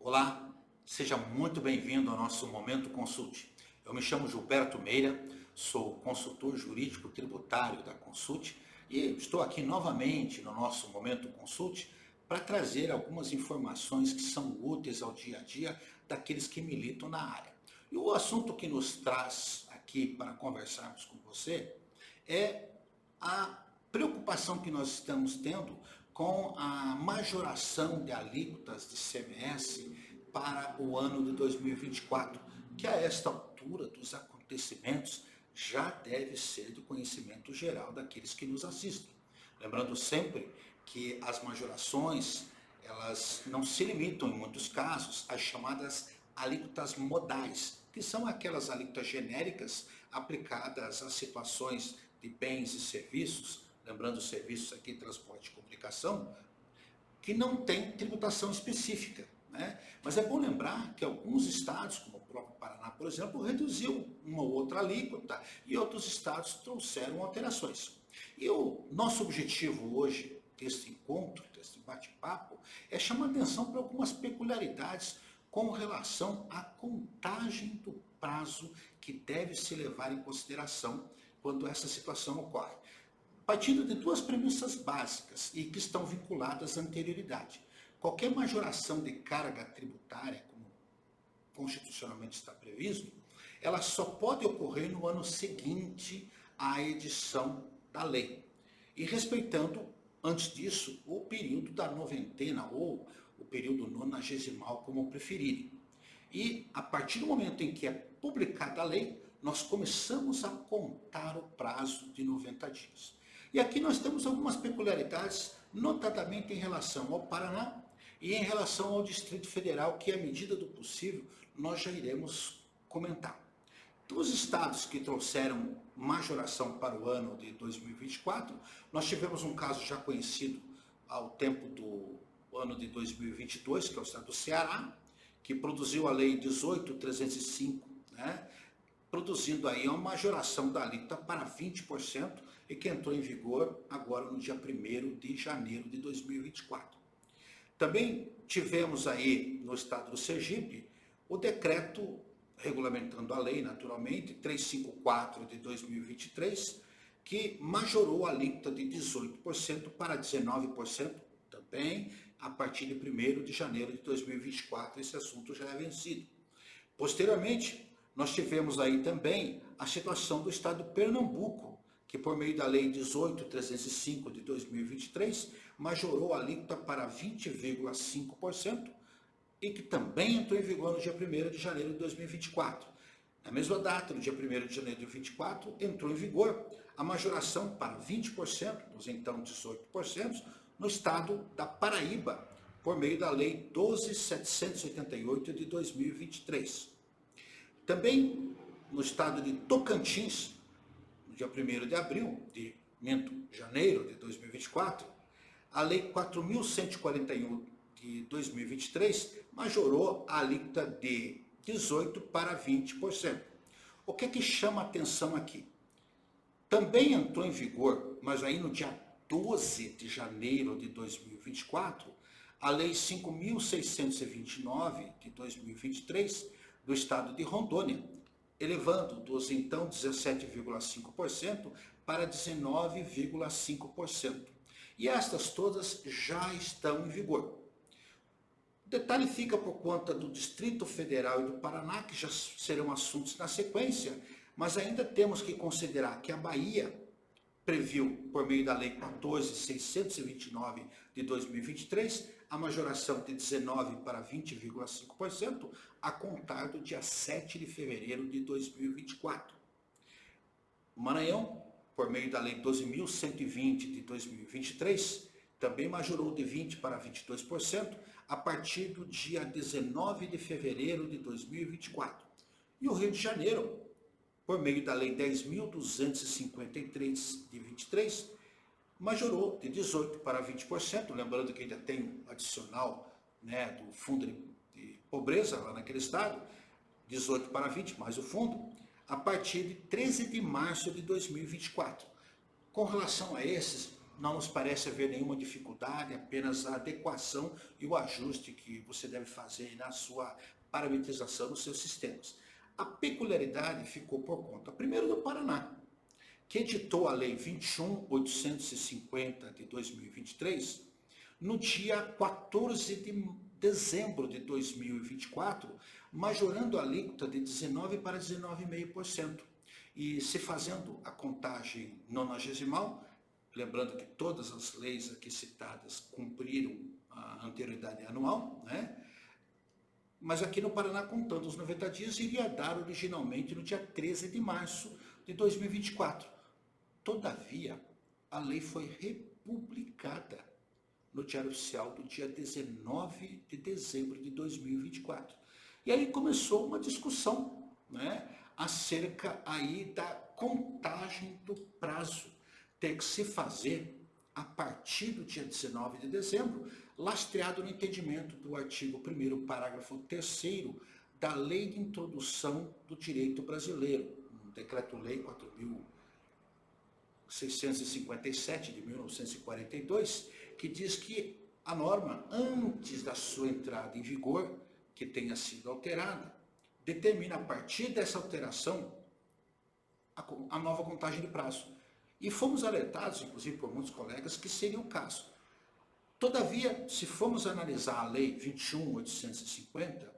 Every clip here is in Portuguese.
Olá, seja muito bem-vindo ao nosso Momento Consulte. Eu me chamo Gilberto Meira, sou consultor jurídico tributário da Consult e estou aqui novamente no nosso Momento Consulte para trazer algumas informações que são úteis ao dia a dia daqueles que militam na área. E o assunto que nos traz aqui para conversarmos com você é a preocupação que nós estamos tendo com a majoração de alíquotas de CMS para o ano de 2024, que a esta altura dos acontecimentos já deve ser do conhecimento geral daqueles que nos assistem. Lembrando sempre que as majorações, elas não se limitam em muitos casos às chamadas alíquotas modais, que são aquelas alíquotas genéricas aplicadas a situações de bens e serviços, lembrando serviços aqui, transporte e comunicação, que não tem tributação específica, né? Mas é bom lembrar que alguns estados, como o próprio Paraná, por exemplo, reduziu uma ou outra alíquota e outros estados trouxeram alterações. E o nosso objetivo hoje, desse encontro, desse bate-papo, é chamar atenção para algumas peculiaridades com relação à contagem do prazo que deve se levar em consideração quando essa situação ocorre. Partindo de duas premissas básicas e que estão vinculadas à anterioridade. Qualquer majoração de carga tributária, como constitucionalmente está previsto, ela só pode ocorrer no ano seguinte à edição da lei. E respeitando, antes disso, o período da noventena ou o período nonagesimal, como preferirem. E a partir do momento em que é publicada a lei, nós começamos a contar o prazo de 90 dias. E aqui nós temos algumas peculiaridades, notadamente em relação ao Paraná e em relação ao Distrito Federal, que, à medida do possível, nós já iremos comentar. Dos estados que trouxeram majoração para o ano de 2024, nós tivemos um caso já conhecido ao tempo do ano de 2022, que é o estado do Ceará, que produziu a lei 18.305, né? Produzindo aí uma majoração da alíquota para 20% e que entrou em vigor agora no dia 1º de janeiro de 2024. Também tivemos aí no estado do Sergipe o decreto regulamentando a lei, naturalmente, 354 de 2023, que majorou a alíquota de 18% para 19% também a partir de 1º de janeiro de 2024. Esse assunto já é vencido. Posteriormente, nós tivemos aí também a situação do estado de Pernambuco, que por meio da lei 18.305 de 2023, majorou a alíquota para 20,5% e que também entrou em vigor no dia 1º de janeiro de 2024. Na mesma data, no dia 1º de janeiro de 2024, entrou em vigor a majoração para 20%, dos então 18%, no estado da Paraíba, por meio da lei 12.788 de 2023. Também no estado de Tocantins, no dia 1º de janeiro de 2024, a lei 4.141 de 2023 majorou a alíquota de 18% para 20%. O que é que chama a atenção aqui? Também entrou em vigor, mas aí no dia 12 de janeiro de 2024, a lei 5.629 de 2023, do estado de Rondônia, elevando dos então 17,5% para 19,5%. E estas todas já estão em vigor. O detalhe fica por conta do Distrito Federal e do Paraná, que já serão assuntos na sequência, mas ainda temos que considerar que a Bahia previu, por meio da lei 14.629 de 2023, a majoração de 19% para 20,5% a contar do dia 7 de fevereiro de 2024. O Maranhão, por meio da lei 12.120 de 2023, também majorou de 20% para 22% a partir do dia 19 de fevereiro de 2024. E o Rio de Janeiro, por meio da lei 10.253 de 23, majorou de 18% para 20%, lembrando que ainda tem um adicional, né, do fundo de pobreza lá naquele estado, 18% para 20%, mais o fundo, a partir de 13 de março de 2024. Com relação a esses, não nos parece haver nenhuma dificuldade, apenas a adequação e o ajuste que você deve fazer na sua parametrização dos seus sistemas. A peculiaridade ficou por conta, primeiro, do Paraná, que editou a Lei 21.850 de 2023 no dia 14 de dezembro de 2024, majorando a alíquota de 19% para 19,5%. E se fazendo a contagem nonagesimal, lembrando que todas as leis aqui citadas cumpriram a anterioridade anual, né? Mas aqui no Paraná, contando os 90 dias, iria dar originalmente no dia 13 de março de 2024. Todavia, a lei foi republicada no Diário Oficial do dia 19 de dezembro de 2024. E aí começou uma discussão, né, acerca aí da contagem do prazo. Tem que se fazer a partir do dia 19 de dezembro, lastreado no entendimento do artigo 1º, parágrafo 3º da Lei de Introdução do Direito Brasileiro, um Decreto-Lei 4.657 de 1942, que diz que a norma, antes da sua entrada em vigor, que tenha sido alterada, determina a partir dessa alteração a nova contagem de prazo. E fomos alertados, inclusive por muitos colegas, que seria o caso. Todavia, se formos analisar a Lei 21.850,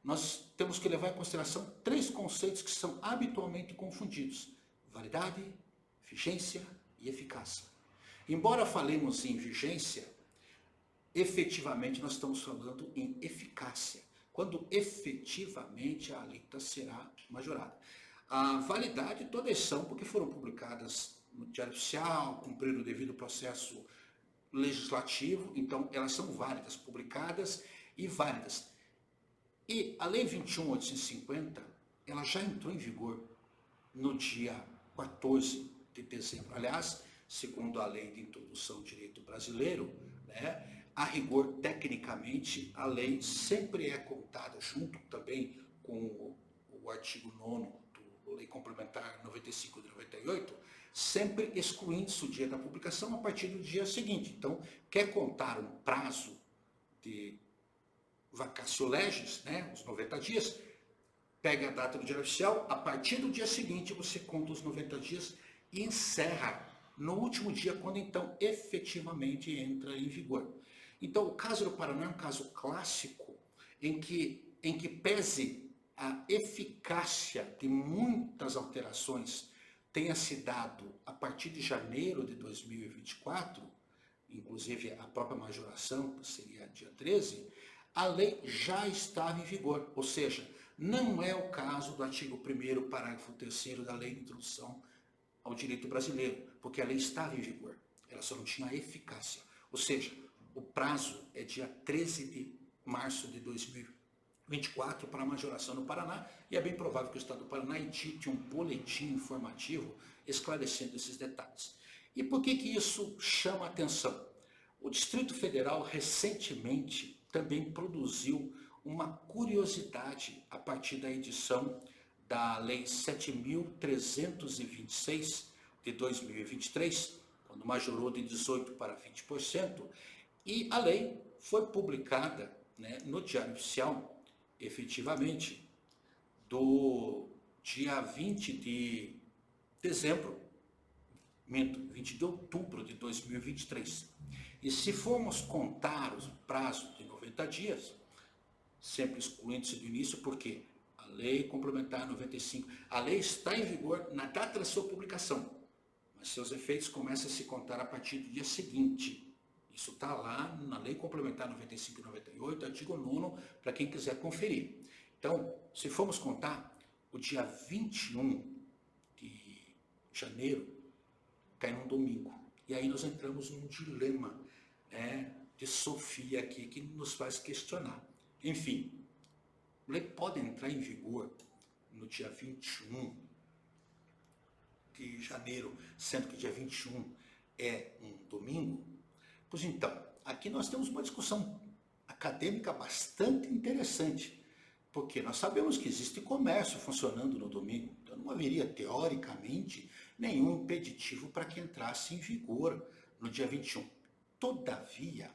nós temos que levar em consideração três conceitos que são habitualmente confundidos: validade, vigência e eficácia. Embora falemos em vigência, efetivamente nós estamos falando em eficácia, quando efetivamente a alíquota será majorada. A validade, todas são porque foram publicadas no Diário Oficial, cumpriram o devido processo legislativo, então elas são válidas, publicadas e válidas. E a Lei 21.850, ela já entrou em vigor no dia 14 de dezembro. Aliás, segundo a Lei de Introdução ao Direito Brasileiro, né, a rigor, tecnicamente, a lei sempre é contada junto também com o artigo 9º da Lei Complementar 95 de 98, sempre excluindo-se o dia da publicação a partir do dia seguinte. Então, quer contar um prazo de vacatio legis, né, os 90 dias, pega a data do Diário Oficial, a partir do dia seguinte você conta os 90 dias e encerra no último dia, quando então efetivamente entra em vigor. Então, o caso do Paraná é um caso clássico em que pese a eficácia de muitas alterações tenha se dado a partir de janeiro de 2024, inclusive a própria majoração, que seria dia 13, a lei já estava em vigor, ou seja, não é o caso do artigo 1º, parágrafo 3º da Lei de Introdução ao Direito Brasileiro, porque a lei estava em vigor, ela só não tinha eficácia. Ou seja, o prazo é dia 13 de março de 2024 para a majoração no Paraná, e é bem provável que o Estado do Paraná edite um boletim informativo esclarecendo esses detalhes. E por que isso chama a atenção? O Distrito Federal recentemente também produziu uma curiosidade a partir da edição da Lei 7.326 de 2023, quando majorou de 18% para 20%, e a lei foi publicada, né, no Diário Oficial, efetivamente, do dia 20 de dezembro, 20 de outubro de 2023. E se formos contar o prazo de 90 dias, sempre excluindo-se do início, porque a Lei Complementar 95, a lei está em vigor na data da sua publicação, mas seus efeitos começam a se contar a partir do dia seguinte. Isso está lá na Lei Complementar 95 e 98, artigo 9º, para quem quiser conferir. Então, se formos contar, o dia 21 de janeiro cai num domingo. E aí nós entramos num dilema, né, de Sofia aqui, que nos faz questionar. Enfim, a lei pode entrar em vigor no dia 21 de janeiro, sendo que dia 21 é um domingo? Pois então, aqui nós temos uma discussão acadêmica bastante interessante, porque nós sabemos que existe comércio funcionando no domingo, então não haveria, teoricamente, nenhum impeditivo para que entrasse em vigor no dia 21. Todavia,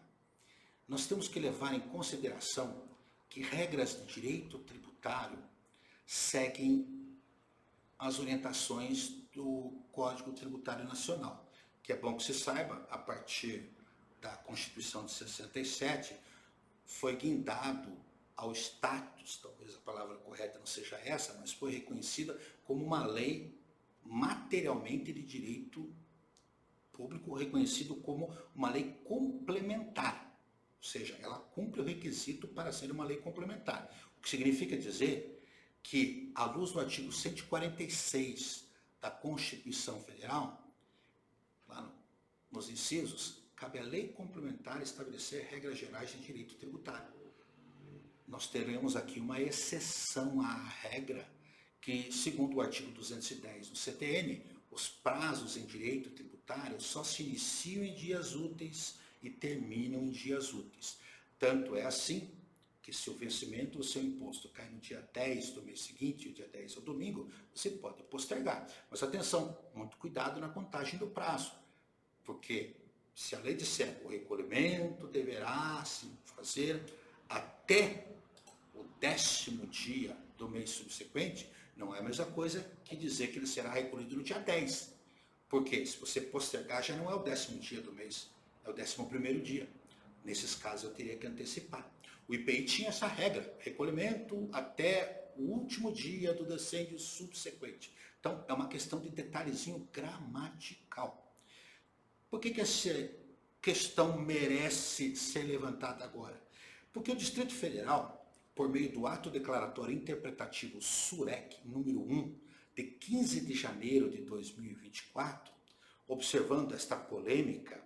nós temos que levar em consideração que regras de direito tributário seguem as orientações do Código Tributário Nacional, que é bom que se saiba, a partir da Constituição de 67, foi guindado ao status, talvez a palavra correta não seja essa, mas foi reconhecida como uma lei materialmente de direito público, reconhecido como uma lei complementar, ou seja, ela cumpre o requisito para ser uma lei complementar, o que significa dizer que, à luz do artigo 146 da Constituição Federal, lá nos incisos, cabe à lei complementar estabelecer regras gerais de direito tributário. Nós teremos aqui uma exceção à regra que, segundo o artigo 210 do CTN, os prazos em direito tributário só se iniciam em dias úteis e terminam em dias úteis. Tanto é assim que, se o vencimento do seu imposto cai no dia 10 do mês seguinte, e o dia 10 é o domingo, você pode postergar. Mas atenção, muito cuidado na contagem do prazo, porque se a lei disser o recolhimento deverá se fazer até o 10º dia do mês subsequente, não é a mesma coisa que dizer que ele será recolhido no dia 10. Porque se você postergar, já não é o 10º dia do mês, é o 11º dia. Nesses casos, eu teria que antecipar. O IPI tinha essa regra, recolhimento até o último dia do decênio subsequente. Então, é uma questão de detalhezinho gramatical. Por que essa questão merece ser levantada agora? Porque o Distrito Federal, por meio do ato declaratório interpretativo SUREC número 1, de 15 de janeiro de 2024, observando esta polêmica,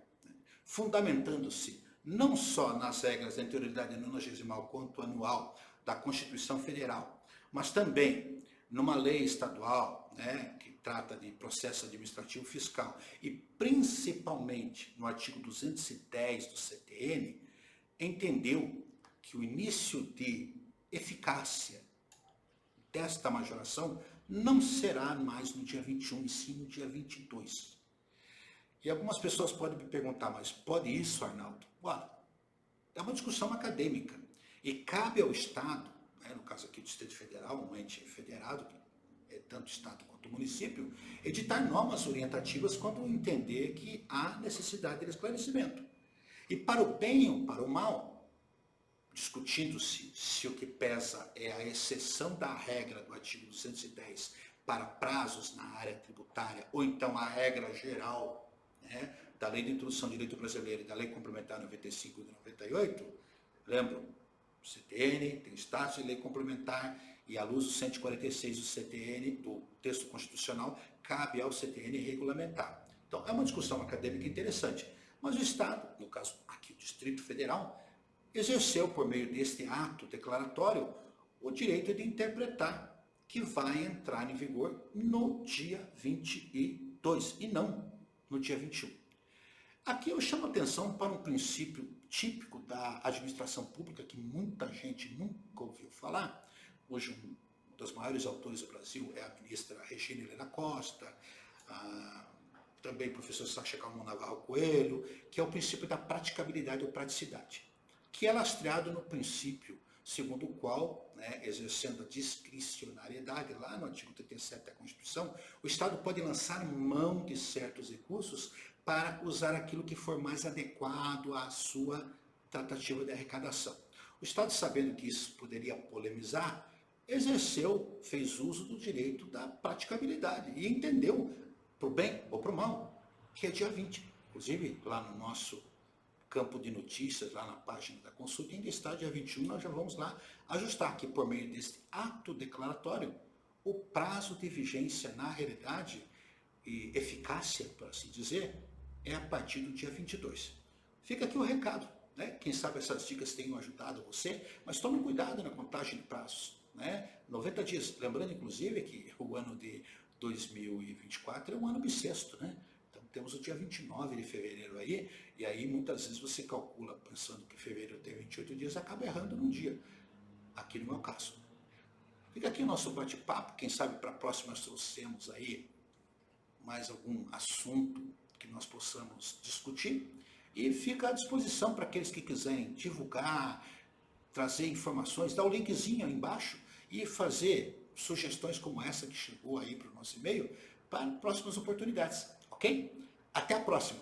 fundamentando-se não só nas regras da anterioridade nonagesimal quanto anual da Constituição Federal, mas também numa lei estadual, que trata de processo administrativo fiscal, e principalmente no artigo 210 do CTN, entendeu que o início de eficácia desta majoração não será mais no dia 21, e sim no dia 22. E algumas pessoas podem me perguntar, mas pode isso, Arnaldo? Olha, é uma discussão acadêmica e cabe ao Estado, no caso aqui do Distrito Federal, um ente federado, que é tanto Estado quanto município, editar normas orientativas quando entender que há necessidade de esclarecimento. E para o bem ou para o mal, discutindo-se se o que pesa é a exceção da regra do artigo 210 para prazos na área tributária, ou então a regra geral da Lei de Introdução do Direito Brasileiro e da Lei Complementar 95 de 98, lembram, o CTN tem status de lei complementar e, à luz do 146 do CTN, do texto constitucional, cabe ao CTN regulamentar. Então, é uma discussão acadêmica interessante. Mas o Estado, no caso aqui o Distrito Federal, exerceu, por meio deste ato declaratório, o direito de interpretar que vai entrar em vigor no dia 22 e não no dia 21. Aqui eu chamo a atenção para um princípio típico da administração pública que muita gente nunca ouviu falar. Hoje, um dos maiores autores do Brasil é a ministra Regina Helena Costa, também o professor Sacha Calmon Navarro Coelho, que é o princípio da praticabilidade ou praticidade, que é lastreado no princípio segundo o qual, exercendo a discricionariedade, lá no artigo 37 da Constituição, o Estado pode lançar mão de certos recursos para usar aquilo que for mais adequado à sua tratativa de arrecadação. O Estado, sabendo que isso poderia polemizar, exerceu, fez uso do direito da praticabilidade e entendeu, para o bem ou para o mal, que é dia 20. Inclusive, lá no nosso campo de notícias, lá na página da consulta, ainda está dia 21, nós já vamos lá ajustar que, por meio deste ato declaratório, o prazo de vigência, na realidade, e eficácia, por assim dizer, é a partir do dia 22. Fica aqui o recado, Quem sabe essas dicas tenham ajudado você, mas tome cuidado na contagem de prazos, 90 dias, lembrando, inclusive, que o ano de 2024 é um ano bissexto, Então, temos o dia 29 de fevereiro aí, e aí muitas vezes você calcula pensando que fevereiro tem 28 dias, acaba errando num dia. Aqui no meu caso. Fica aqui o nosso bate-papo, quem sabe para a próxima nós trouxemos aí mais algum assunto que nós possamos discutir e fica à disposição para aqueles que quiserem divulgar, trazer informações, dar o linkzinho aí embaixo e fazer sugestões como essa que chegou aí para o nosso e-mail para próximas oportunidades, ok? Até a próxima!